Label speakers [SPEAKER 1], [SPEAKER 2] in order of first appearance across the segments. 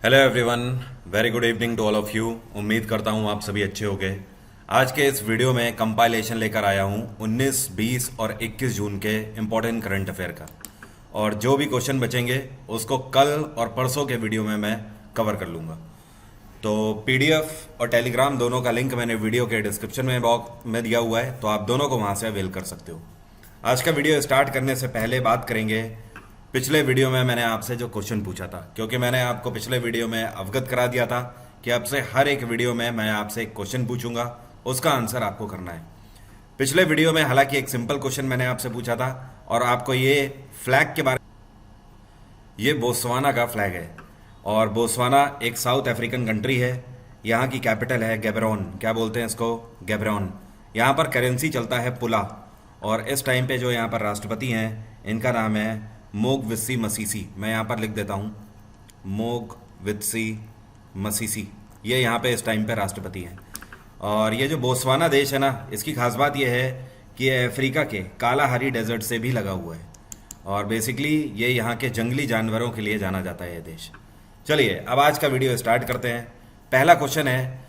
[SPEAKER 1] Hello everyone, very good evening to all of you. उम्मीद करता हूँ आप सभी अच्छे होंगे। आज के इस वीडियो में कंपाइलेशन लेकर आया हूँ 19, 20 और 21 जून के इम्पोर्टेंट करंट अफेयर का। और जो भी क्वेश्चन बचेंगे उसको कल और परसों के वीडियो में मैं कवर कर लूँगा। तो पीडीएफ और टेलीग्राम दोनों का लिंक मैंने वीडियो के डिस्क्रिप्शन में बॉक्स में दिया हुआ है, तो आप दोनों को वहाँ से अवेल कर सकते हो। आज का वीडियो स्टार्ट करने से पहले बात करेंगे पिछले वीडियो में मैंने आपसे जो क्वेश्चन पूछा था, क्योंकि मैंने आपको पिछले वीडियो में अवगत करा दिया था कि अब से हर एक वीडियो में मैं आपसे एक क्वेश्चन पूछूंगा, उसका आंसर आपको करना है। पिछले वीडियो में हालांकि एक सिंपल क्वेश्चन मैंने आपसे पूछा था और आपको ये फ्लैग के बारे ये बोत्सवाना का फ्लैग है। और बोत्सवाना एक साउथ अफ्रीकन कंट्री है। यहाँ की कैपिटल है गैबरोन। क्या बोलते हैं इसको? गैबरोन। यहाँ पर करेंसी चलता है पुला। और इस टाइम पे जो यहाँ पर राष्ट्रपति हैं, इनका नाम है मोगवित्सी मसीसी। मैं यहाँ पर लिख देता हूँ, मोगवित्सी मसीसी। ये यहाँ पे इस टाइम पे राष्ट्रपति हैं। और ये जो बोत्सवाना देश है ना, इसकी खास बात ये है कि ये अफ्रीका के कालाहारी डेजर्ट से भी लगा हुआ है। और बेसिकली ये यहाँ के जंगली जानवरों के लिए जाना जाता है ये देश। चलिए अब आज का वीडियो स्टार्ट करते हैं। पहला क्वेश्चन है,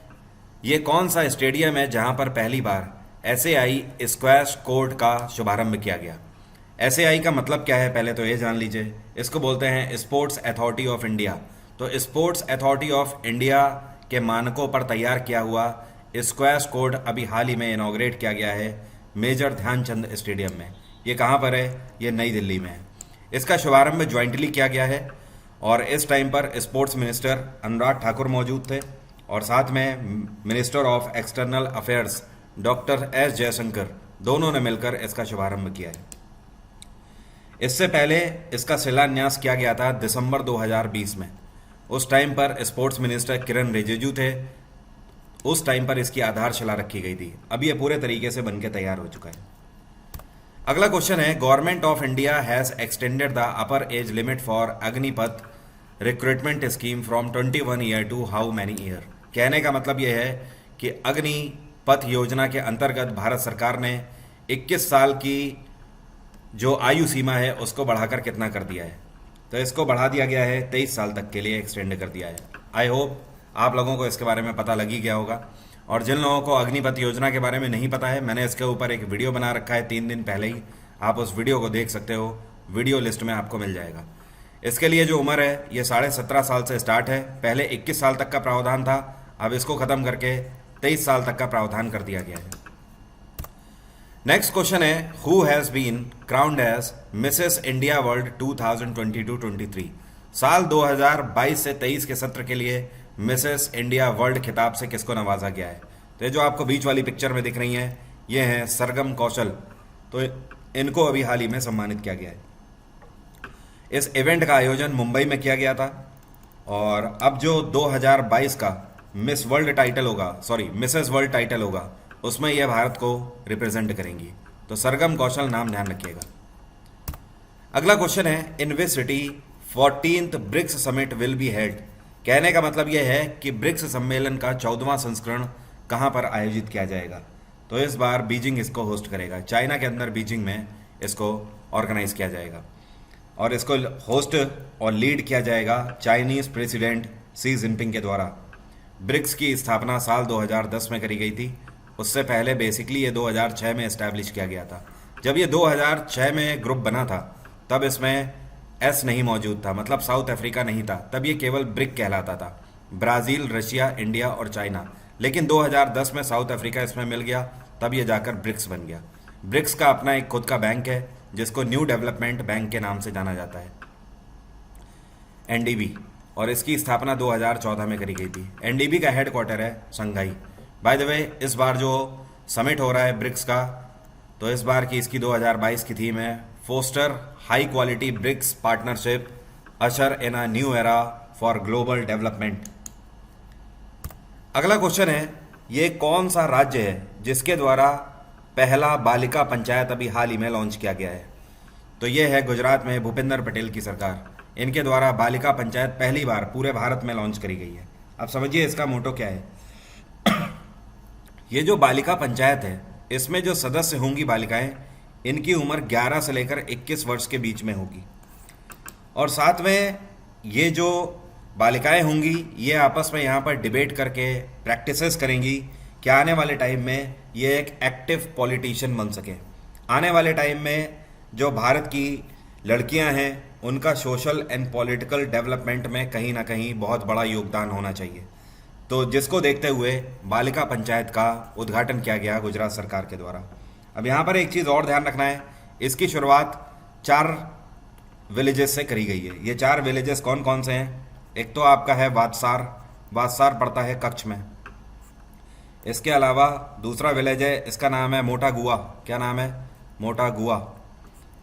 [SPEAKER 1] ये कौन सा स्टेडियम है जहाँ पर पहली बार एसएआई स्क्वैश कोर्ट का शुभारंभ किया गया? एसएआई का मतलब क्या है पहले तो ये जान लीजिए। इसको बोलते हैं स्पोर्ट्स अथॉरिटी ऑफ इंडिया। तो स्पोर्ट्स अथॉरिटी ऑफ इंडिया के मानकों पर तैयार किया हुआ स्क्वैश कोर्ट अभी हाल ही में इनॉग्रेट किया गया है मेजर ध्यानचंद स्टेडियम में। ये कहाँ पर है? ये नई दिल्ली में है। इसका शुभारंभ ज्वाइंटली किया गया है और इस टाइम पर स्पोर्ट्स मिनिस्टर अनुराग ठाकुर मौजूद थे और साथ में minister of external affairs doctor S Jaishankar, दोनों ने मिलकर इसका शुभारंभ किया है। इससे पहले इसका शिलान्यास किया गया था दिसंबर 2020 में। उस टाइम पर स्पोर्ट्स मिनिस्टर किरण रिजिजू थे। उस टाइम पर इसकी आधारशिला रखी गई थी। अब ये पूरे तरीके से बनके तैयार हो चुका है। अगला क्वेश्चन है, government of India has extended the upper age limit for Agnipath recruitment scheme from 21 year to how many year? कहने का मतलब यह है कि अग्निपथ योजना के अंतर्गत भारत सरकार ने 21 साल की जो आयु सीमा है उसको बढ़ाकर कितना कर दिया है? तो इसको बढ़ा दिया गया है 23 साल तक के लिए एक्सटेंड कर दिया है। आई होप आप लोगों को इसके बारे में पता लग ही गया होगा। और जिन लोगों को अग्निपथ योजना के बारे में नहीं पता है, मैंने इसके ऊपर एक वीडियो बना रखा है 3 दिन पहले ही। आप उस वीडियो को देख सकते हो, वीडियो लिस्ट में आपको मिल जाएगा। इसके लिए जो उम्र है ये 17.5 साल से स्टार्ट है। पहले 21 साल तक का प्रावधान था, अब इसको खत्म करके 23 साल तक का प्रावधान कर दिया गया है। नेक्स्ट क्वेश्चन है, who has been crowned as Mrs India World 2022-23? साल 2022 से 23 के सत्र के लिए मिसेस इंडिया वर्ल्ड खिताब से किसको नवाजा गया है? तो ये जो आपको बीच वाली पिक्चर में दिख रही हैं, ये हैं सरगम कौशल। तो इनको अभी हाल ही में सम्मानित किया गया है। इस इवेंट का आयोजन मुंबई में किया गया था। और अब जो 2022 का मिस वर्ल्ड टाइटल होगा, सॉरी मिसेस वर्ल्ड टाइटल होगा, उसमें यह भारत को रिप्रेजेंट करेंगी। तो सरगम कौशल नाम ध्यान रखिएगा। अगला क्वेश्चन है, in which city 14th BRICS summit will be held? कहने का मतलब यह है कि ब्रिक्स सम्मेलन का 14वां संस्करण कहां पर आयोजित किया जाएगा? तो इस बार बीजिंग इसको होस्ट करेगा। चाइना के अंदर बीजिंग में इसको ऑर्गेनाइज किया जाएगा और इसको होस्ट और लीड किया जाएगा चाइनीज प्रेसिडेंट सी जिनपिंग के द्वारा। ब्रिक्स की स्थापना साल 2010 में करी गई थी। उससे पहले बेसिकली ये 2006 में एस्टैब्लिश किया गया था। जब ये 2006 में ग्रुप बना था तब इसमें एस नहीं मौजूद था, मतलब साउथ अफ्रीका नहीं था। तब ये केवल ब्रिक कहलाता था, ब्राज़ील, रशिया, इंडिया और चाइना। लेकिन 2010 में साउथ अफ्रीका इसमें मिल गया, तब ये जाकर ब्रिक्स बन गया। ब्रिक्स का अपना एक खुद का बैंक है जिसको न्यू डेवलपमेंट बैंक के नाम से जाना जाता है, एनडीबी। और इसकी स्थापना 2014 में करी गई थी। एनडीबी का हेडक्वार्टर है शंघाई। बाय द वे, इस बार जो समिट हो रहा है ब्रिक्स का, तो इस बार की इसकी 2022 की थीम है foster high quality BRICS partnership usher in a new era for global development. अगला क्वेश्चन है, ये कौन सा राज्य है जिसके द्वारा पहला बालिका पंचायत अभी हाल ही में लॉन्च किया गया है? तो ये है गुजरात में भूपेंद्र पटेल की सरकार। इनके द्वारा बालिका पंचायत पहली बार पूरे भारत में लॉन्च करी गई है। अब समझिए इसका मोटो क्या है। ये जो बालिका पंचायत है, इसमें जो सदस्य होंगी बालिकाएं, इनकी उम्र 11 से लेकर 21 वर्ष के बीच में होगी। और साथ में ये जो बालिकाएं होंगी, ये आपस में यहाँ पर डिबेट करके प्रैक्टिसेस करेंगी कि आने वाले टाइम में ये एक एक्टिव पॉलिटिशियन बन सके। आने वाले टाइम में जो भारत की लड़कियां हैं उनका सोशल एंड पॉलिटिकल डेवलपमेंट में कहीं ना कहीं बहुत बड़ा योगदान होना चाहिए। तो जिसको देखते हुए बालिका पंचायत का उद्घाटन किया गया गुजरात सरकार के द्वारा। अब यहाँ पर एक चीज़ और ध्यान रखना है, इसकी शुरुआत 4 विलेजेस से करी गई है। ये 4 विलेजेस कौन कौन से हैं? एक तो आपका है वादसार, वादसार पड़ता है कच्छ में। इसके अलावा दूसरा विलेज है, इसका नाम है मोटा गुआ। क्या नाम है? मोटा गुआ।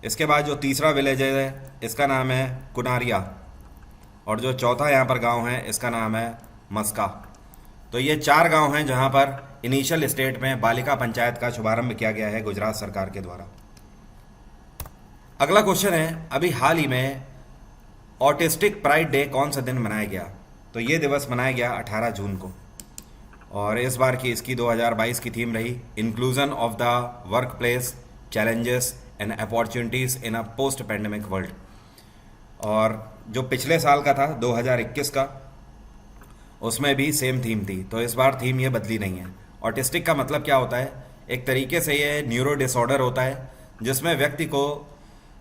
[SPEAKER 1] इसके बाद जो तीसरा विलेज है इसका नाम है कुनारिया, और जो चौथा यहाँ पर गांव है इसका नाम है मस्का। तो ये 4 गांव हैं जहां पर इनिशियल स्टेट में बालिका पंचायत का शुभारंभ किया गया है गुजरात सरकार के द्वारा। अगला क्वेश्चन है, अभी हाल ही में ऑटिस्टिक प्राइड डे कौन सा दिन मनाया गया? तो ये दिवस मनाया गया 18 जून को, और इस बार की इसकी 2022 की थीम रही inclusion of the work place, challenges and opportunities in a post pandemic world. और जो पिछले साल का था 2021 का, उसमें भी सेम थीम थी, तो इस बार थीम ये बदली नहीं है। ऑटिस्टिक का मतलब क्या होता है? एक तरीके से ये न्यूरो डिसऑर्डर होता है जिसमें व्यक्ति को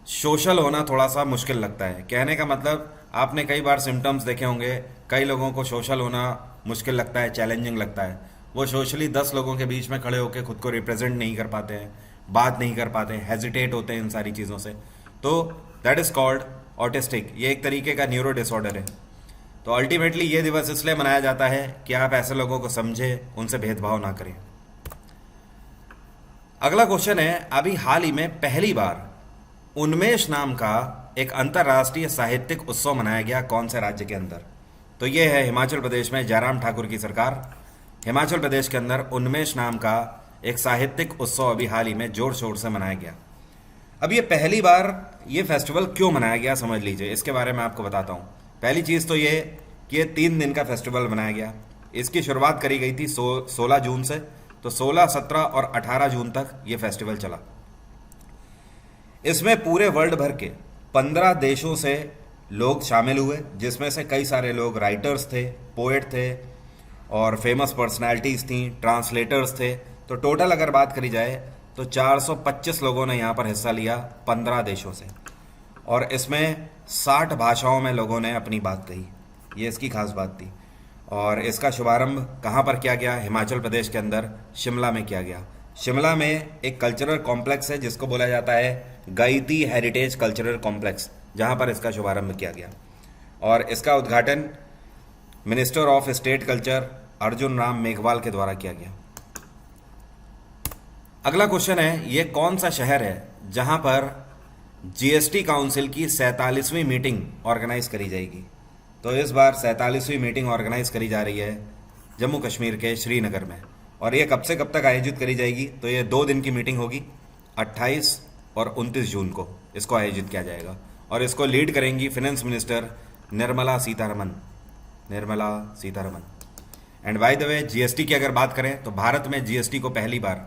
[SPEAKER 1] सोशल होना थोड़ा सा मुश्किल लगता है। कहने का मतलब आपने कई बार सिम्टम्स देखे होंगे, कई लोगों को सोशल होना मुश्किल लगता है, चैलेंजिंग लगता है। वो सोशली 10 लोगों के बीच में खड़े होकर खुद को रिप्रेजेंट नहीं कर पाते हैं, बात नहीं कर पाते हैं, हेजिटेट होते हैं इन सारी चीज़ों से। तो दैट इज़ कॉल्ड ऑटिस्टिक। ये एक तरीके का न्यूरो डिसऑर्डर है। तो अल्टीमेटली ये दिवस इसलिए मनाया जाता है कि आप ऐसे लोगों को समझें, उनसे भेदभाव ना करें। अगला क्वेश्चन है, अभी हाल ही में पहली बार उन्मेष नाम का एक अंतर्राष्ट्रीय साहित्यिक उत्सव मनाया गया कौन से राज्य के अंदर? तो ये है हिमाचल प्रदेश में जयराम ठाकुर की सरकार। हिमाचल प्रदेश के अंदर उन्मेष नाम का एक साहित्यिक उत्सव अभी हाल ही में जोर शोर से मनाया गया। अब ये पहली बार ये फेस्टिवल क्यों मनाया गया समझ लीजिए, इसके बारे में आपको बताता हूँ। पहली चीज़ तो ये कि ये 3 दिन का फेस्टिवल बनाया गया। इसकी शुरुआत करी गई थी 16 जून से, तो 16, 17 और 18 जून तक ये फेस्टिवल चला। इसमें पूरे वर्ल्ड भर के 15 देशों से लोग शामिल हुए, जिसमें से कई सारे लोग राइटर्स थे, पोएट थे और फेमस पर्सनैलिटीज़ थी, ट्रांसलेटर्स थे। तो टोटल अगर बात करी जाए तो 425 लोगों ने यहाँ पर हिस्सा लिया 15 देशों से, और इसमें 60 भाषाओं में लोगों ने अपनी बात कही। ये इसकी खास बात थी। और इसका शुभारंभ कहाँ पर किया गया? हिमाचल प्रदेश के अंदर शिमला में किया गया। शिमला में एक कल्चरल कॉम्प्लेक्स है जिसको बोला जाता है गईती हेरिटेज कल्चरल कॉम्प्लेक्स, जहाँ पर इसका शुभारंभ किया गया। और इसका उद्घाटन minister of state culture Arjun Ram Meghwal के द्वारा किया गया। अगला क्वेश्चन है, ये कौन सा शहर है जहाँ पर जीएसटी काउंसिल की 47वीं मीटिंग ऑर्गेनाइज करी जाएगी? तो इस बार 47वीं मीटिंग ऑर्गेनाइज करी जा रही है जम्मू कश्मीर के श्रीनगर में। और ये कब से कब तक आयोजित करी जाएगी? तो ये 2 दिन की मीटिंग होगी, 28 और 29 जून को इसको आयोजित किया जाएगा। और इसको लीड करेंगी finance minister Nirmala Sitharaman. And by the way, GST की अगर बात करें तो भारत में जीएसटी को पहली बार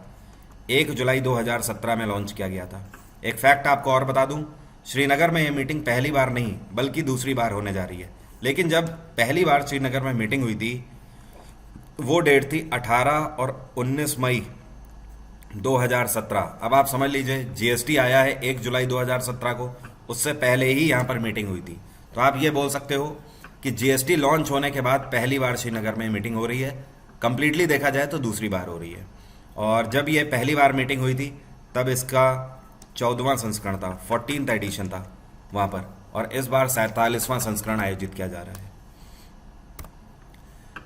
[SPEAKER 1] 1 जुलाई 2017 में लॉन्च किया गया था। एक फैक्ट आपको और बता दूं, श्रीनगर में ये मीटिंग पहली बार नहीं बल्कि दूसरी बार होने जा रही है। लेकिन जब पहली बार श्रीनगर में मीटिंग हुई थी वो डेट थी 18 और 19 मई 2017। अब आप समझ लीजिए जीएसटी आया है 1 जुलाई 2017 को, उससे पहले ही यहाँ पर मीटिंग हुई थी। तो आप ये बोल सकते हो कि जीएसटी लॉन्च होने के बाद पहली बार श्रीनगर में मीटिंग हो रही है। कंप्लीटली देखा जाए तो दूसरी बार हो रही है। और जब ये पहली बार मीटिंग हुई थी तब इसका 14वां संस्करण था, 14th एडिशन था वहाँ पर, और इस बार 47वां संस्करण आयोजित किया जा रहा है।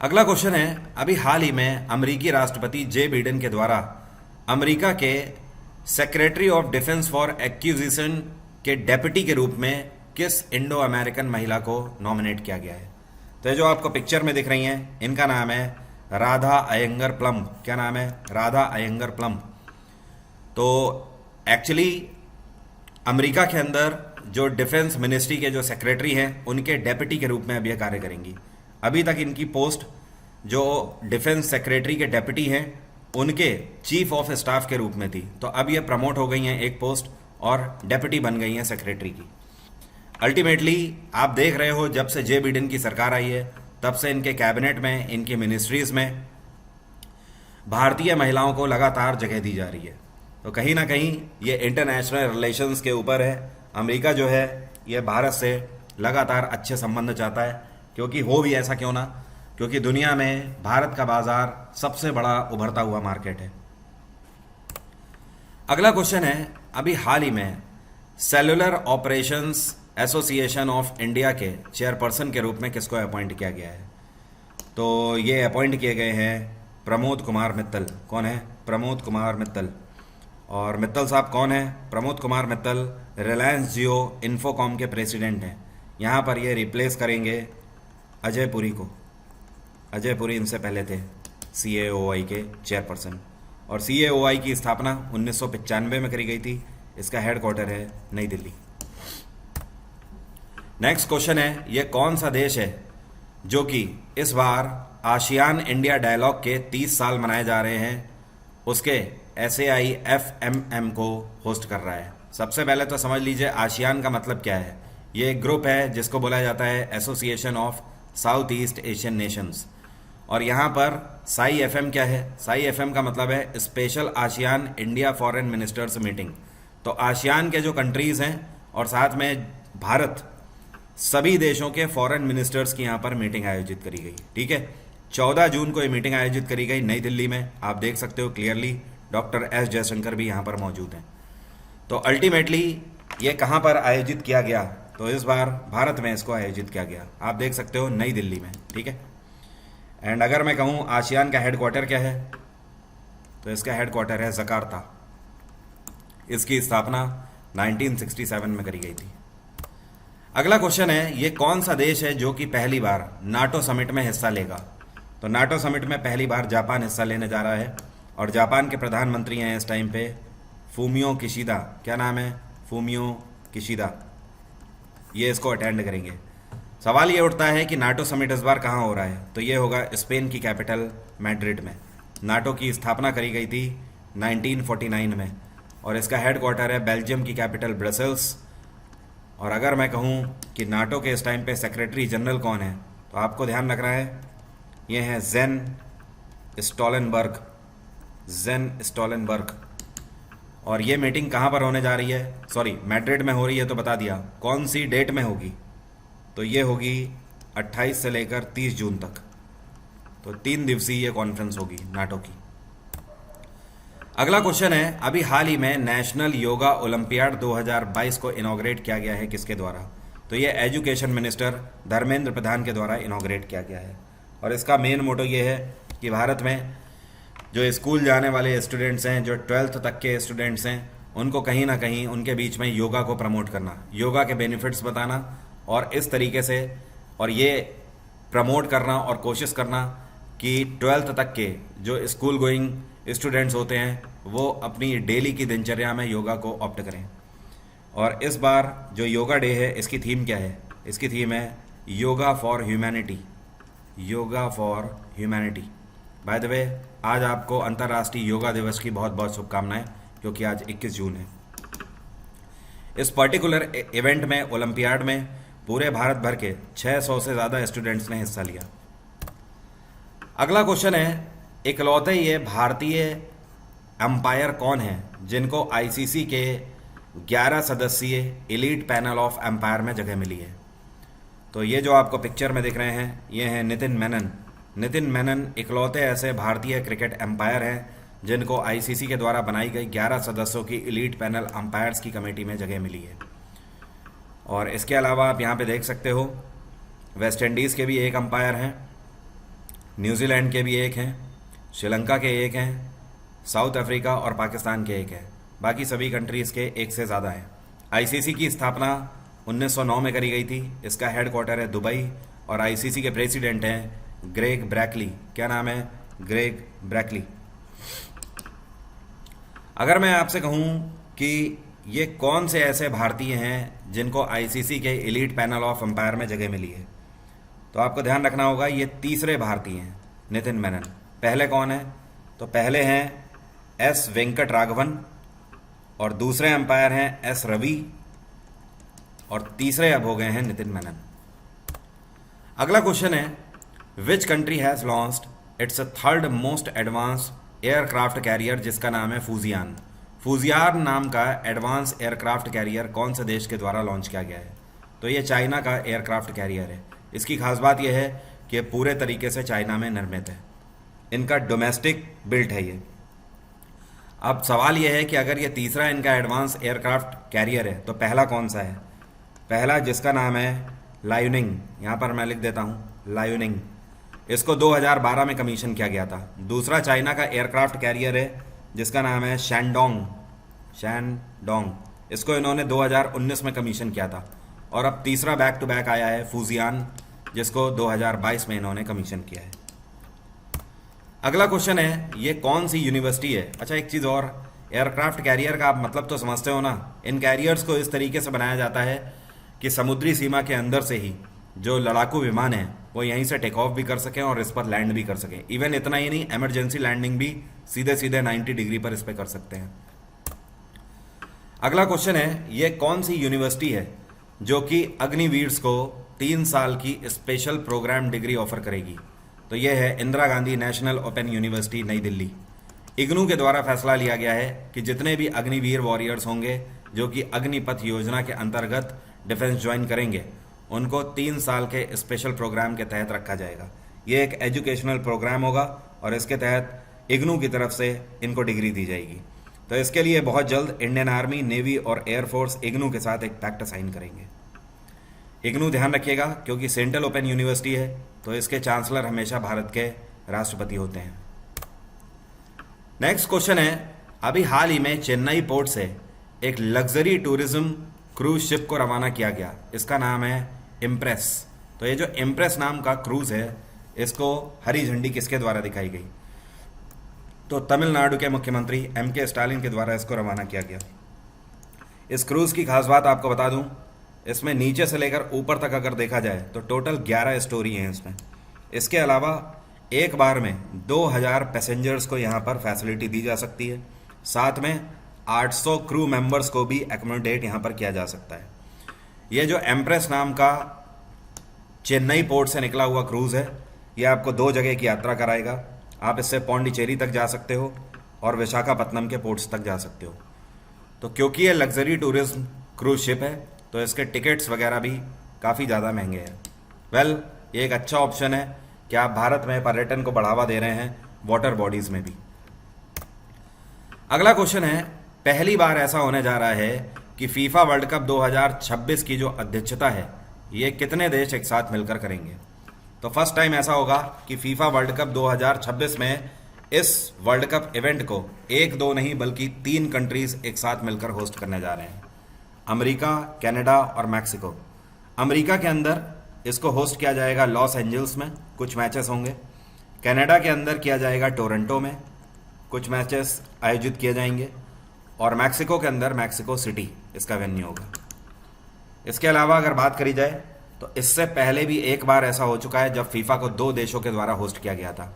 [SPEAKER 1] अगला क्वेश्चन है, अभी हाल ही में अमेरिकी राष्ट्रपति जे बिडेन के द्वारा अमेरिका के secretary of defence for acquisition के डेप्यूटी के रूप में किस इंडो अमेरिकन महिला को नॉमिनेट किया गया है? तो ये जो आपको पिक्चर में दिख रही हैं इनका नाम है राधा अयंगर प्लम। क्या नाम है? राधा अयंगर प्लम। तो एक्चुअली अमेरिका के अंदर जो डिफेंस मिनिस्ट्री के जो सेक्रेटरी हैं उनके डेप्यूटी के रूप में अब ये कार्य करेंगी। अभी तक इनकी पोस्ट जो डिफेंस सेक्रेटरी के डेप्यूटी हैं उनके चीफ ऑफ स्टाफ के रूप में थी, तो अब ये प्रमोट हो गई हैं एक पोस्ट और डेप्यूटी बन गई हैं सेक्रेटरी की। अल्टीमेटली आप देख रहे हो जब से जे बिडेन की सरकार आई है तब से इनके कैबिनेट में, इनकी मिनिस्ट्रीज में भारतीय महिलाओं को लगातार जगह दी जा रही है। तो कहीं ना कहीं ये इंटरनेशनल रिलेशंस के ऊपर है। अमेरिका जो है ये भारत से लगातार अच्छे संबंध चाहता है, क्योंकि हो भी ऐसा क्यों ना, क्योंकि दुनिया में भारत का बाजार सबसे बड़ा उभरता हुआ मार्केट है। अगला क्वेश्चन है, अभी हाल ही में cellular operations association of India के चेयरपर्सन के रूप में किसको अपॉइंट किया गया है? तो ये अपॉइंट किए गए हैं प्रमोद कुमार मित्तल। कौन है? प्रमोद कुमार मित्तल। और मित्तल साहब कौन है? प्रमोद कुमार मित्तल रिलायंस जियो इन्फोकॉम के प्रेसिडेंट हैं। यहाँ पर ये रिप्लेस करेंगे अजय पुरी को। अजय पुरी इनसे पहले थे CAOI के चेयरपर्सन, और CAOI की स्थापना 1995 में करी गई थी। इसका हेडक्वार्टर है नई दिल्ली। नेक्स्ट क्वेश्चन है, ये कौन सा देश है जो कि इस बार आसियान इंडिया डायलॉग के 30 साल मनाए जा रहे हैं, उसके SAIFMM को होस्ट कर रहा है? सबसे पहले तो समझ लीजिए आसियान का मतलब क्या है। ये एक ग्रुप है जिसको बोला जाता है association of south east Asian Nations. और यहाँ पर SAIFM क्या है? SAIFM का मतलब है special ASEAN India foreign ministers meeting. तो आसियान के जो कंट्रीज हैं और साथ में भारत, सभी देशों के फॉरेन मिनिस्टर्स की यहाँ पर मीटिंग आयोजित करी गई। ठीक है, 14 जून को ये मीटिंग आयोजित करी गई नई दिल्ली में। आप देख सकते हो क्लियरली, डॉक्टर S जयशंकर भी यहाँ पर मौजूद हैं। तो अल्टीमेटली ये कहाँ पर आयोजित किया गया? तो इस बार भारत में इसको आयोजित किया गया। आप देख सकते हो नई दिल्ली में। ठीक है, एंड अगर मैं कहूँ आसियान का हेडक्वार्टर क्या है, तो इसका हेडक्वार्टर है जकार्ता। इसकी स्थापना 1967 में करी गई थी। अगला क्वेश्चन है, ये कौन सा देश है जो कि पहली बार नाटो समिट में हिस्सा लेगा? तो नाटो समिट में पहली बार जापान हिस्सा लेने जा रहा है, और जापान के प्रधानमंत्री हैं इस टाइम पे फूमियो किशिदा। क्या नाम है? Fumio Kishida. ये इसको अटेंड करेंगे। सवाल ये उठता है कि नाटो समिट इस बार कहाँ हो रहा है? तो ये होगा स्पेन की कैपिटल मैड्रिड में। नाटो की स्थापना करी गई थी 1949 में, और इसका हेडक्वार्टर है बेल्जियम की कैपिटल ब्रसेल्स। और अगर मैं कहूँ कि नाटो के इस टाइम पे सेक्रेटरी जनरल कौन है, तो आपको ध्यान रखना है ये हैं जेन स्टोलनबर्ग। जेन स्टोलनबर्ग। और ये मीटिंग कहाँ पर होने जा रही है? सॉरी, मैड्रिड में हो रही है। तो बता दिया कौन सी डेट में होगी? तो ये होगी 28 से लेकर 30 जून तक। तो 3 दिवसीय ये कॉन्फ्रेंस होगी नाटो की। अगला क्वेश्चन है, अभी हाल ही में नेशनल योगा ओलंपियाड 2022 को इनॉग्रेट किया गया है किसके द्वारा? तो ये एजुकेशन मिनिस्टर धर्मेंद्र प्रधान के द्वारा इनॉग्रेट किया गया है। और इसका मेन मोटो ये है कि भारत में जो स्कूल जाने वाले स्टूडेंट्स हैं, जो 12th तक के स्टूडेंट्स हैं, उनको कहीं ना कहीं उनके बीच में योगा को प्रमोट करना, योगा के बेनिफिट्स बताना, और इस तरीके से और ये प्रमोट करना और कोशिश करना कि 12th तक के जो स्कूल गोइंग स्टूडेंट्स होते हैं वो अपनी डेली की दिनचर्या में योगा को ऑप्ट करें। और इस बार जो योगा डे है, इसकी थीम क्या है? इसकी थीम है yoga for humanity. Yoga for humanity. By the way, आज आपको अंतर्राष्ट्रीय योगा दिवस की बहुत बहुत शुभकामनाएं, क्योंकि आज 21 जून है। इस पर्टिकुलर इवेंट में, ओलंपियाड में, पूरे भारत भर के 600 से ज़्यादा स्टूडेंट्स ने हिस्सा लिया। अगला क्वेश्चन है, इकलौते ये भारतीय अंपायर कौन है जिनको ICC के 11 सदस्यीय एलीट पैनल ऑफ अंपायर में जगह मिली है? तो ये जो आपको पिक्चर में दिख रहे हैं, ये हैं नितिन मेनन। नितिन मेनन इकलौते ऐसे भारतीय क्रिकेट अंपायर हैं जिनको ICC के द्वारा बनाई गई 11 सदस्यों की एलीट पैनल अंपायर्स की कमेटी में जगह मिली है। और इसके अलावा आप यहाँ पे देख सकते हो वेस्ट इंडीज़ के भी एक अंपायर हैं, न्यूजीलैंड के भी एक हैं, श्रीलंका के एक हैं, साउथ अफ्रीका और पाकिस्तान के एक हैं। बाकी सभी कंट्रीज़ के एक से ज़्यादा हैं। ICC की स्थापना 1909 में करी गई थी। इसका हेडक्वार्टर है दुबई, और ICC के प्रेसिडेंट हैं ग्रेग ब्रैकली। क्या नाम है? ग्रेग ब्रैकली। अगर मैं आपसे कहूँ कि ये कौन से ऐसे भारतीय हैं जिनको ICC के एलीट पैनल ऑफ अंपायर में जगह मिली है, तो आपको ध्यान रखना होगा ये तीसरे भारतीय हैं, नितिन मेनन। पहले कौन है? तो पहले हैं S वेंकट राघवन, और दूसरे अंपायर हैं S रवि, और तीसरे अब हो गए हैं नितिन मेनन। अगला क्वेश्चन है, which country has launched it's third most advanced aircraft carrier जिसका नाम है फूजियान। फूजियान नाम का एडवांस एयरक्राफ्ट कैरियर कौन से देश के द्वारा लॉन्च किया गया है? तो ये चाइना का एयरक्राफ्ट कैरियर है। इसकी खास बात यह है कि पूरे तरीके से चाइना में निर्मित है, इनका डोमेस्टिक बिल्ट है ये। अब सवाल यह है कि अगर ये तीसरा इनका एडवांस एयरक्राफ्ट कैरियर है तो पहला कौन सा है? पहला जिसका नाम है लायुनिंग, यहाँ पर मैं लिख देता हूँ लायुनिंग, इसको 2012 में कमीशन किया गया था। दूसरा चाइना का एयरक्राफ्ट कैरियर है जिसका नाम है शैनडोंग, इसको इन्होंने 2019 में कमीशन किया था। और अब तीसरा बैक टू बैक आया है फूजियान, जिसको 2022 में इन्होंने कमीशन किया है। अगला क्वेश्चन है, ये कौन सी यूनिवर्सिटी है? अच्छा, एक चीज़ और, एयरक्राफ्ट कैरियर का आप मतलब तो समझते हो ना। इन कैरियर्स को इस तरीके से बनाया जाता है कि समुद्री सीमा के अंदर से ही जो लड़ाकू विमान है वो यहीं से टेक ऑफ भी कर सकें और इस पर लैंड भी कर सकें। इवन इतना ही नहीं, इमरजेंसी लैंडिंग भी सीधे सीधे 90 डिग्री पर इस पर कर सकते हैं। अगला क्वेश्चन है, ये कौन सी यूनिवर्सिटी है जो कि अग्निवीर्स को 3 साल की स्पेशल प्रोग्राम डिग्री ऑफर करेगी? तो ये है Indira Gandhi national open university नई दिल्ली। इग्नू के द्वारा फैसला लिया गया है कि जितने भी अग्निवीर वॉरियर्स होंगे जो कि अग्निपथ योजना के अंतर्गत डिफेंस ज्वाइन करेंगे, उनको 3 साल के स्पेशल प्रोग्राम के तहत रखा जाएगा। ये एक एजुकेशनल प्रोग्राम होगा और इसके तहत इग्नू की तरफ से इनको डिग्री दी जाएगी। तो इसके लिए बहुत जल्द इंडियन आर्मी, नेवी और एयरफोर्स इग्नू के साथ एक पैक्ट साइन करेंगे। इग्नू ध्यान रखिएगा, क्योंकि सेंट्रल ओपन यूनिवर्सिटी है तो इसके चांसलर हमेशा भारत के राष्ट्रपति होते हैं। नेक्स्ट क्वेश्चन है, अभी हाल ही में चेन्नई पोर्ट से एक लग्जरी टूरिज्म क्रूज शिप को रवाना किया गया, इसका नाम है इम्प्रेस। तो ये जो इम्प्रेस नाम का क्रूज है, इसको हरी झंडी किसके द्वारा दिखाई गई? तो तमिलनाडु के मुख्यमंत्री MK स्टालिन के द्वारा इसको रवाना किया गया। इस क्रूज की खास बात आपको बता दूं, इसमें नीचे से लेकर ऊपर तक अगर देखा जाए तो टोटल 11 स्टोरी हैं इसमें। इसके अलावा एक बार में 2000 पैसेंजर्स को यहाँ पर फैसिलिटी दी जा सकती है। साथ में 800 क्रू मेंबर्स को भी एकोमोडेट यहाँ पर किया जा सकता है। ये जो एम्प्रेस नाम का चेन्नई पोर्ट से निकला हुआ क्रूज़ है, ये आपको 2 जगह की यात्रा कराएगा। आप इससे पौंडीचेरी तक जा सकते हो और विशाखापत्तनम के पोर्ट्स तक जा सकते हो। तो क्योंकि ये लग्जरी टूरिज्म क्रूज शिप है तो इसके टिकट्स वगैरह भी काफ़ी ज़्यादा महंगे हैं। वेल, ये एक अच्छा ऑप्शन है कि आप भारत में पर्यटन को बढ़ावा दे रहे हैं वाटर बॉडीज़ में भी। अगला क्वेश्चन है, पहली बार ऐसा होने जा रहा है कि फीफा वर्ल्ड कप 2026 की जो अध्यक्षता है ये कितने देश एक साथ मिलकर करेंगे? तो फर्स्ट टाइम ऐसा होगा कि फीफा वर्ल्ड कप 2026 में इस वर्ल्ड कप इवेंट को 1-2 नहीं बल्कि 3 कंट्रीज एक साथ मिलकर होस्ट करने जा रहे हैं, अमेरिका, कनाडा और मैक्सिको। अमेरिका के अंदर इसको होस्ट किया जाएगा लॉस एंजल्स में, कुछ मैचेस होंगे। कनाडा के अंदर किया जाएगा टोरंटो में, कुछ मैचेस आयोजित किए जाएंगे। और मैक्सिको के अंदर मैक्सिको सिटी इसका वेन्यू होगा। इसके अलावा अगर बात करी जाए तो इससे पहले भी एक बार ऐसा हो चुका है जब फीफा को 2 देशों के द्वारा होस्ट किया गया था।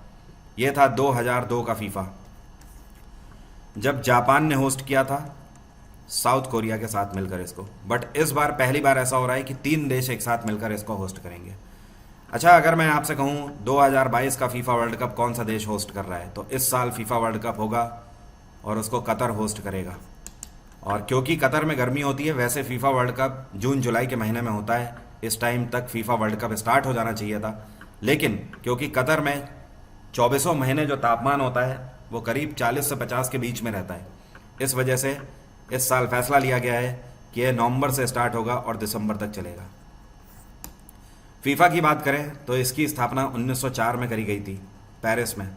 [SPEAKER 1] यह था 2002 का फीफा, जब जापान ने होस्ट किया था साउथ कोरिया के साथ मिलकर इसको। बट इस बार पहली बार ऐसा हो रहा है कि 3 देश एक साथ मिलकर इसको होस्ट करेंगे। अच्छा, अगर मैं आपसे कहूँ 2022 का फीफा वर्ल्ड कप कौन सा देश होस्ट कर रहा है, तो इस साल फीफा वर्ल्ड कप होगा और उसको कतर होस्ट करेगा। और क्योंकि कतर में गर्मी होती है, वैसे फीफा वर्ल्ड कप जून-जुलाई के महीने में होता है। इस टाइम तक फीफा वर्ल्ड कप स्टार्ट हो जाना चाहिए था, लेकिन क्योंकि कतर में 24 महीने जो तापमान होता है वो करीब 40 से 50 के बीच में रहता है, इस वजह से इस साल फैसला लिया गया है कि यह नवंबर से स्टार्ट होगा और दिसंबर तक चलेगा। फीफा की बात करें तो इसकी स्थापना 1904 में करी गई थी पेरिस में,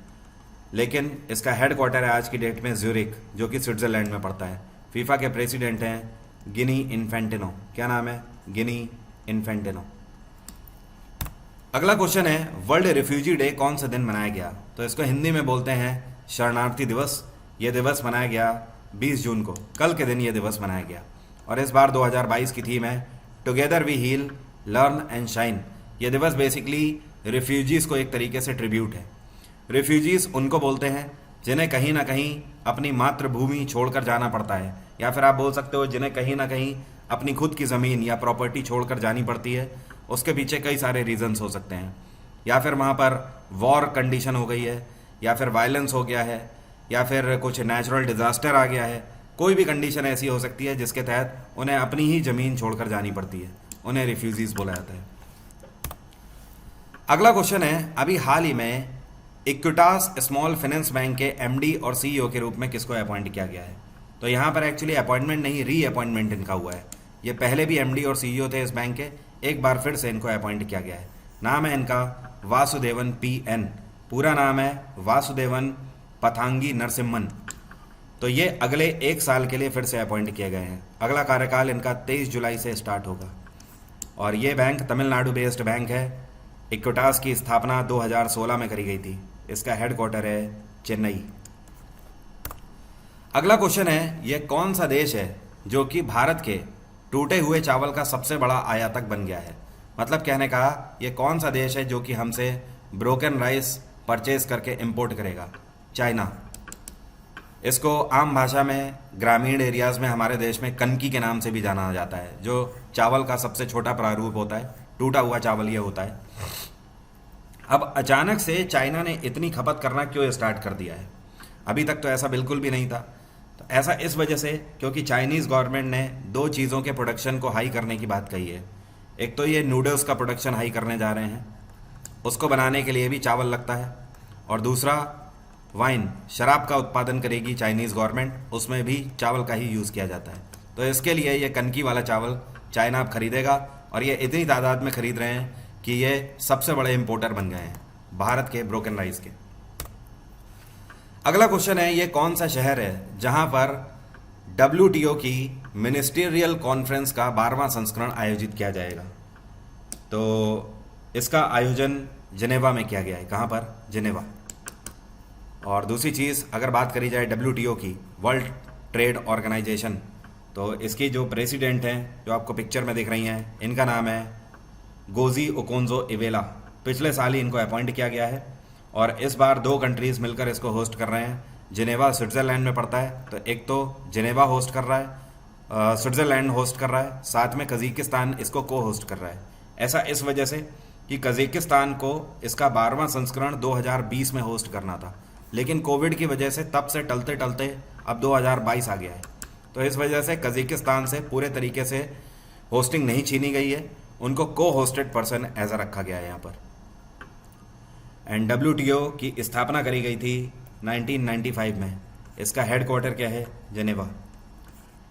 [SPEAKER 1] लेकिन इसका हेड क्वार्टर है आज की डेट में ज्यूरिक, जो कि स्विट्जरलैंड में पड़ता है। फीफा के प्रेसिडेंट हैं गिनी इन्फेंटिनो। क्या नाम है? गिनी इन्फेंटिनो। अगला क्वेश्चन है, वर्ल्ड रिफ्यूजी डे कौन से दिन मनाया गया? तो इसको हिंदी में बोलते हैं शरणार्थी दिवस। ये दिवस मनाया गया 20 जून को, कल के दिन ये दिवस मनाया गया। और इस बार 2022 की थीम है together we heal, learn and shine. ये दिवस बेसिकली रिफ्यूजीज़ को एक तरीके से ट्रिब्यूट है। रिफ्यूजीज़ उनको बोलते हैं जिन्हें कहीं ना कहीं अपनी मातृभूमि छोड़कर जाना पड़ता है, या फिर आप बोल सकते हो जिन्हें कहीं ना कहीं अपनी खुद की ज़मीन या प्रॉपर्टी छोड़कर जानी पड़ती है, उसके पीछे कई सारे रीजंस हो सकते हैं। या फिर वहाँ पर वॉर कंडीशन हो गई है, या फिर वायलेंस हो गया है, या फिर कुछ नेचुरल डिज़ास्टर आ गया है। कोई भी कंडीशन ऐसी हो सकती है जिसके तहत उन्हें अपनी ही ज़मीन छोड़कर जानी पड़ती है, उन्हें रिफ्यूजीज बोला जाता है। अगला क्वेश्चन है, अभी हाल ही में इक्विटास स्मॉल फाइनेंस बैंक के एमडी और सीईओ के रूप में किसको अपॉइंट किया गया है? तो यहाँ पर एक्चुअली अपॉइंटमेंट नहीं, री अपॉइंटमेंट इनका हुआ है। ये पहले भी एमडी और सीईओ थे इस बैंक के, एक बार फिर से इनको अपॉइंट किया गया है। नाम है इनका वासुदेवन पीएन, पूरा नाम है वासुदेवन पथांगी नरसिम्हन। तो ये अगले 1 साल के लिए फिर से अपॉइंट किए गए हैं। अगला कार्यकाल इनका 23 जुलाई से स्टार्ट होगा। और ये बैंक तमिलनाडु बेस्ड बैंक है। इक्विटास की स्थापना 2016 में करी गई थी। इसका हेडक्वार्टर है चेन्नई। अगला क्वेश्चन है, ये कौन सा देश है जो कि भारत के टूटे हुए चावल का सबसे बड़ा आयातक बन गया है? मतलब कहने का ये कौन सा देश है जो कि हमसे ब्रोकन राइस परचेज करके इंपोर्ट करेगा? चाइना। इसको आम भाषा में ग्रामीण एरियाज में हमारे देश में कनकी के नाम से भी जाना जाता है, जो चावल का सबसे छोटा प्रारूप होता है। टूटा हुआ चावल ये होता है। अब अचानक से चाइना ने इतनी खपत करना क्यों स्टार्ट कर दिया है? अभी तक तो ऐसा बिल्कुल भी नहीं था। तो ऐसा इस वजह से क्योंकि चाइनीज़ गवर्नमेंट ने 2 चीज़ों के प्रोडक्शन को हाई करने की बात कही है। एक तो ये नूडल्स का प्रोडक्शन हाई करने जा रहे हैं, उसको बनाने के लिए भी चावल लगता है। और दूसरा वाइन, शराब का उत्पादन करेगी चाइनीज़ गवर्नमेंट, उसमें भी चावल का ही यूज़ किया जाता है। तो इसके लिए ये कनकी वाला चावल चाइना अब खरीदेगा, और ये इतनी तादाद में खरीद रहे हैं कि ये सबसे बड़े इंपोर्टर बन गए हैं भारत के ब्रोकन राइस के। अगला क्वेश्चन है, ये कौन सा शहर है जहां पर WTO की मिनिस्टीरियल कॉन्फ्रेंस का 12वां संस्करण आयोजित किया जाएगा? तो इसका आयोजन जिनेवा में किया गया है। कहां पर? जिनेवा। और दूसरी चीज़, अगर बात करी जाए WTO की, वर्ल्ड ट्रेड ऑर्गेनाइजेशन, तो इसकी जो प्रेसिडेंट हैं, जो आपको पिक्चर में दिख रही हैं, इनका नाम है गोजी ओकोंजो इवेला। पिछले साल ही इनको अपॉइंट किया गया है और इस बार 2 कंट्रीज़ मिलकर इसको होस्ट कर रहे हैं। जिनेवा स्विट्ज़रलैंड में पड़ता है, तो एक तो जिनेवा होस्ट कर रहा है, स्विट्ज़रलैंड होस्ट कर रहा है, साथ में कज़ाकिस्तान इसको को होस्ट कर रहा है। ऐसा इस वजह से कि कज़ाकिस्तान को इसका 12वां संस्करण 2020 में होस्ट करना था, लेकिन कोविड की वजह से तब से टलते टलते अब 2022 आ गया है। तो इस वजह से कज़ाकिस्तान से पूरे तरीके से होस्टिंग नहीं छीनी गई है, उनको को होस्टेड पर्सन ऐसा रखा गया है यहाँ पर। एंड WTO की स्थापना करी गई थी 1995 में। इसका हेडक्वार्टर क्या है? जिनेवा।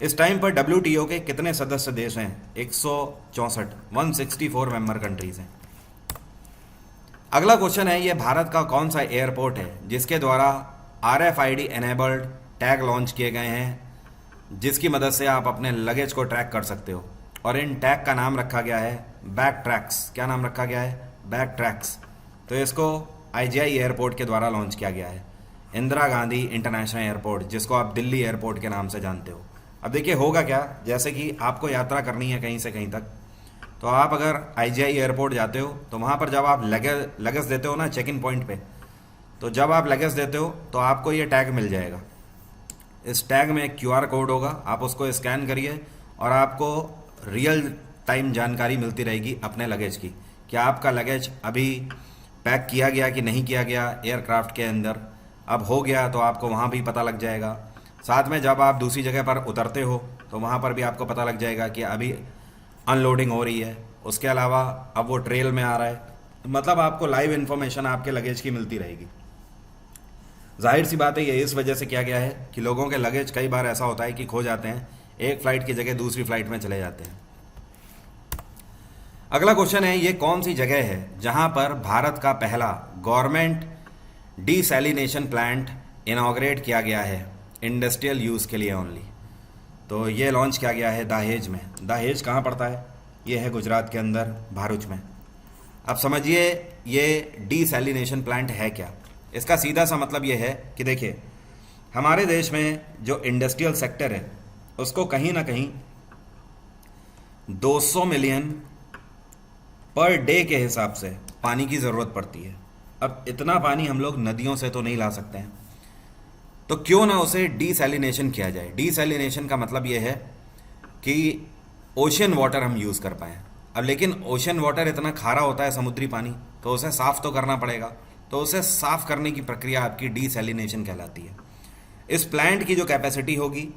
[SPEAKER 1] इस टाइम पर WTO के कितने सदस्य देश हैं? 164, 164 मेंबर कंट्रीज हैं। अगला क्वेश्चन है, ये भारत का कौन सा एयरपोर्ट है जिसके द्वारा RFID एनेबल्ड टैग लॉन्च किए गए हैं, जिसकी मदद से आप अपने लगेज को ट्रैक कर सकते हो? और इन टैग का नाम रखा गया है बैक ट्रैक्स। क्या नाम रखा गया है? Back tracks. तो इसको IGI एयरपोर्ट के द्वारा लॉन्च किया गया है, इंदिरा गांधी इंटरनेशनल एयरपोर्ट, जिसको आप दिल्ली एयरपोर्ट के नाम से जानते हो। अब देखिए होगा क्या, जैसे कि आपको यात्रा करनी है कहीं से कहीं तक, तो आप अगर IGI एयरपोर्ट जाते हो तो वहाँ पर जब आप लगेज देते हो ना चेक इन पॉइंट पे, तो जब आप लगेज देते हो तो आपको ये टैग मिल जाएगा। इस टैग में एक QR कोड होगा, आप उसको स्कैन करिए और आपको रियल टाइम जानकारी मिलती रहेगी अपने लगेज की, कि आपका लगेज अभी पैक किया गया कि नहीं किया गया एयरक्राफ्ट के अंदर। अब हो गया तो आपको वहाँ भी पता लग जाएगा। साथ में जब आप दूसरी जगह पर उतरते हो तो वहाँ पर भी आपको पता लग जाएगा कि अभी अनलोडिंग हो रही है। उसके अलावा अब वो ट्रेल में आ रहा है, मतलब आपको लाइव इन्फॉर्मेशन आपके लगेज की मिलती रहेगी। जाहिर सी बात है ये इस वजह से किया गया है कि लोगों के लगेज कई बार ऐसा होता है कि खो जाते हैं, एक फ़्लाइट की जगह दूसरी फ्लाइट में चले जाते हैं। अगला क्वेश्चन है, ये कौन सी जगह है जहां पर भारत का पहला गवर्नमेंट डीसैलिनेशन प्लांट इनॉग्रेट किया गया है इंडस्ट्रियल यूज़ के लिए ओनली? तो ये लॉन्च किया गया है दहेज में। दहेज कहाँ पड़ता है? ये है गुजरात के अंदर, भरूच में। अब समझिए ये डीसैलिनेशन प्लांट है क्या। इसका सीधा सा मतलब ये है कि देखिए हमारे देश में जो इंडस्ट्रियल सेक्टर है उसको कहीं ना कहीं 200 मिलियन पर डे के हिसाब से पानी की ज़रूरत पड़ती है। अब इतना पानी हम लोग नदियों से तो नहीं ला सकते हैं, तो क्यों ना उसे डीसैलिनेशन किया जाए। डीसैलिनेशन का मतलब ये है कि ओशन वाटर हम यूज़ कर पाएँ। अब लेकिन ओशन वाटर इतना खारा होता है, समुद्री पानी, तो उसे साफ़ तो करना पड़ेगा। तो उसे साफ़ करने की प्रक्रिया आपकी डीसैलिनेशन कहलाती है। इस प्लांट की जो कैपेसिटी होगी,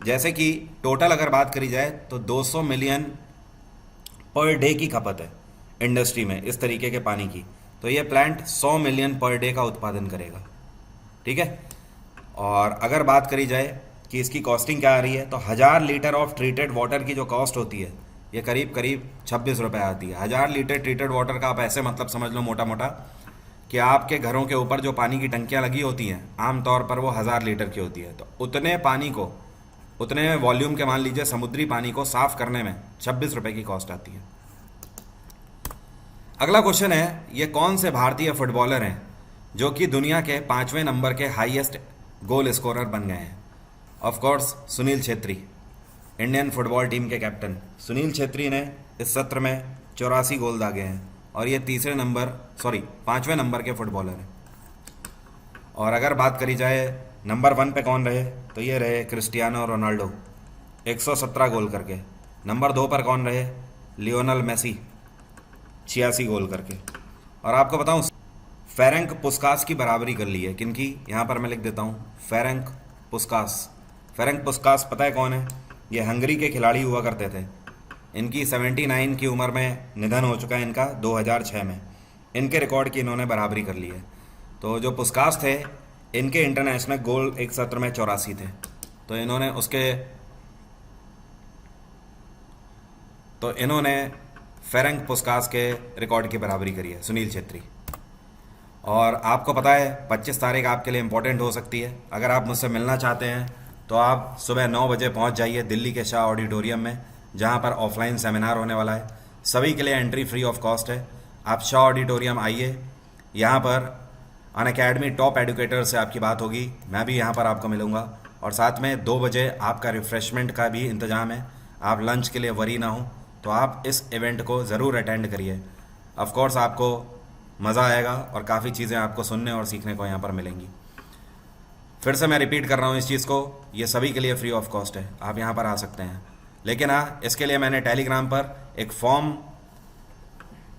[SPEAKER 1] जैसे कि टोटल अगर बात करी जाए तो 200 मिलियन पर डे की खपत है इंडस्ट्री में इस तरीके के पानी की। तो ये प्लांट 100 मिलियन पर डे का उत्पादन करेगा, ठीक है। और अगर बात करी जाए कि इसकी कॉस्टिंग क्या आ रही है, तो 1000 लीटर ऑफ ट्रीटेड वाटर की जो कॉस्ट होती है ये करीब करीब 26 रुपये आती है। 1000 लीटर ट्रीटेड वाटर का आप ऐसे मतलब समझ लो मोटा मोटा कि आपके घरों के ऊपर जो पानी की टंकियाँ लगी होती हैं आमतौर पर वो 1000 लीटर की होती है। तो उतने पानी को, उतने वॉल्यूम के मान लीजिए समुद्री पानी को साफ़ करने में 26 रुपये की कॉस्ट आती है। अगला क्वेश्चन है, ये कौन से भारतीय फुटबॉलर हैं जो कि दुनिया के 5वें नंबर के हाईएस्ट गोल स्कोरर बन गए हैं? Of course Sunil Chhetri, Indian football team के कैप्टन सुनील छेत्री ने इस सत्र में 84 गोल दागे हैं और ये 5वें नंबर के फुटबॉलर हैं। और अगर बात करी जाए नंबर 1 पे कौन रहे, तो ये रहे क्रिस्टियानो रोनाल्डो 117 गोल करके। नंबर 2 पर कौन रहे, लियोनल मेसी 86 गोल करके। और आपको बताऊं फेरेंक पुस्कास की बराबरी कर ली है, किनकी, यहाँ पर मैं लिख देता हूँ, फेरेंक पुस्कास। फेरेंक पुस्कास पता है कौन है? ये हंगरी के खिलाड़ी हुआ करते थे। इनकी 79 की उम्र में निधन हो चुका है इनका 2006 में। इनके रिकॉर्ड की इन्होंने बराबरी कर ली है। तो जो पुस्कास थे इनके इंटरनेशनल गोल एक सत्र में 84 थे। तो इन्होंने फेरेंक पुस्कास के रिकॉर्ड की बराबरी करी है, सुनील छेत्री। और आपको पता है 25 तारीख आपके लिए इम्पोर्टेंट हो सकती है। अगर आप मुझसे मिलना चाहते हैं तो आप सुबह 9 बजे पहुंच जाइए दिल्ली के शाह ऑडिटोरियम में, जहां पर ऑफलाइन सेमिनार होने वाला है। सभी के लिए एंट्री फ्री ऑफ कॉस्ट है। आप शाह ऑडिटोरियम आइए, यहाँ पर अनअकैडमी टॉप एडुकेटर से आपकी बात होगी। मैं भी यहाँ पर आपको मिलूँगा। और साथ में 2 बजे आपका रिफ़्रेशमेंट का भी इंतज़ाम है। आप लंच के लिए वरी ना हो, तो आप इस इवेंट को ज़रूर अटेंड करिए। ऑफ कोर्स आपको मज़ा आएगा और काफ़ी चीज़ें आपको सुनने और सीखने को यहाँ पर मिलेंगी। फिर से मैं रिपीट कर रहा हूँ इस चीज़ को, ये सभी के लिए फ्री ऑफ कॉस्ट है, आप यहाँ पर आ सकते हैं। लेकिन हाँ, इसके लिए मैंने टेलीग्राम पर एक फॉर्म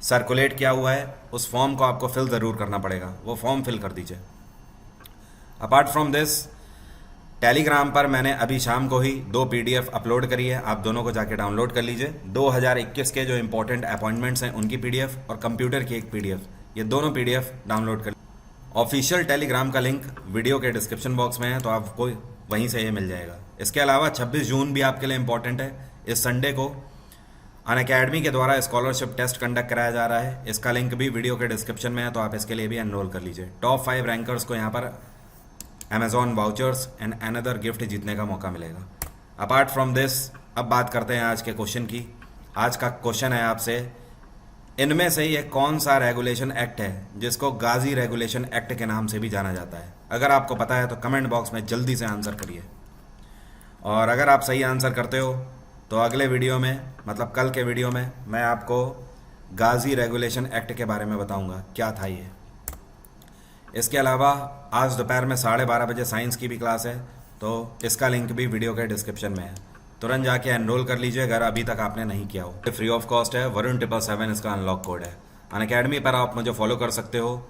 [SPEAKER 1] सर्कुलेट किया हुआ है, उस फॉर्म को आपको फिल ज़रूर करना पड़ेगा, वो फॉर्म फिल कर दीजिए। अपार्ट फ्रॉम दिस, टेलीग्राम पर मैंने अभी शाम को ही 2 PDF अपलोड करी है, आप दोनों को जाके डाउनलोड कर लीजिए। 2021 के जो इंपॉर्टेंट अपॉइंटमेंट्स हैं उनकी PDF और कंप्यूटर की एक PDF, ये दोनों PDF डाउनलोड कर। ऑफिशियल टेलीग्राम का लिंक वीडियो के डिस्क्रिप्शन बॉक्स में है, तो आपको वहीं से ये मिल जाएगा। इसके अलावा 26 जून भी आपके लिए इंपॉर्टेंट है। इस संडे को अनअकैडमी के द्वारा स्कॉलरशिप टेस्ट कंडक्ट कराया जा रहा है, इसका लिंक भी वीडियो के डिस्क्रिप्शन में है, तो आप इसके लिए भी एनरोल कर लीजिए। टॉप 5 रैंकर्स को यहाँ पर Amazon vouchers and another gift जीतने का मौका मिलेगा। अपार्ट फ्रॉम दिस, अब बात करते हैं आज के क्वेश्चन की। आज का क्वेश्चन है आपसे, इनमें से ये कौन सा रेगुलेशन एक्ट है जिसको गाजी रेगुलेशन एक्ट के नाम से भी जाना जाता है? अगर आपको पता है तो कमेंट बॉक्स में जल्दी से आंसर करिए। और अगर आप सही आंसर करते हो तो अगले वीडियो में, मतलब कल के वीडियो में, मैं आपको गाजी रेगुलेशन एक्ट के बारे में बताऊंगा क्या था ये। इसके अलावा आज दोपहर में 12:30 बजे साइंस की भी क्लास है, तो इसका लिंक भी वीडियो के डिस्क्रिप्शन में है, तुरंत जाके एनरोल कर लीजिए अगर अभी तक आपने नहीं किया हो। फ्री ऑफ कॉस्ट है, वरुण 777 इसका अनलॉक कोड है। अनअकैडमी पर आप मुझे फॉलो कर सकते हो।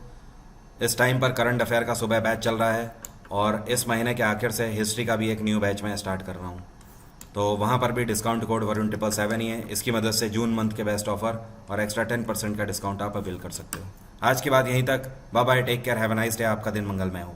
[SPEAKER 1] इस टाइम पर करंट अफेयर का सुबह बैच चल रहा है और इस महीने के आखिर से हिस्ट्री का भी एक न्यू बैच मैं स्टार्ट कर रहा हूँ, तो वहाँ पर भी डिस्काउंट कोड वरुण 777 ही है। इसकी मदद से जून मंथ के बेस्ट ऑफर और एक्स्ट्रा 10% का डिस्काउंट आप अवेल कर सकते हो। आज की बात यहीं तक। Bye bye, take care, have a nice day, आपका दिन मंगलमय हो।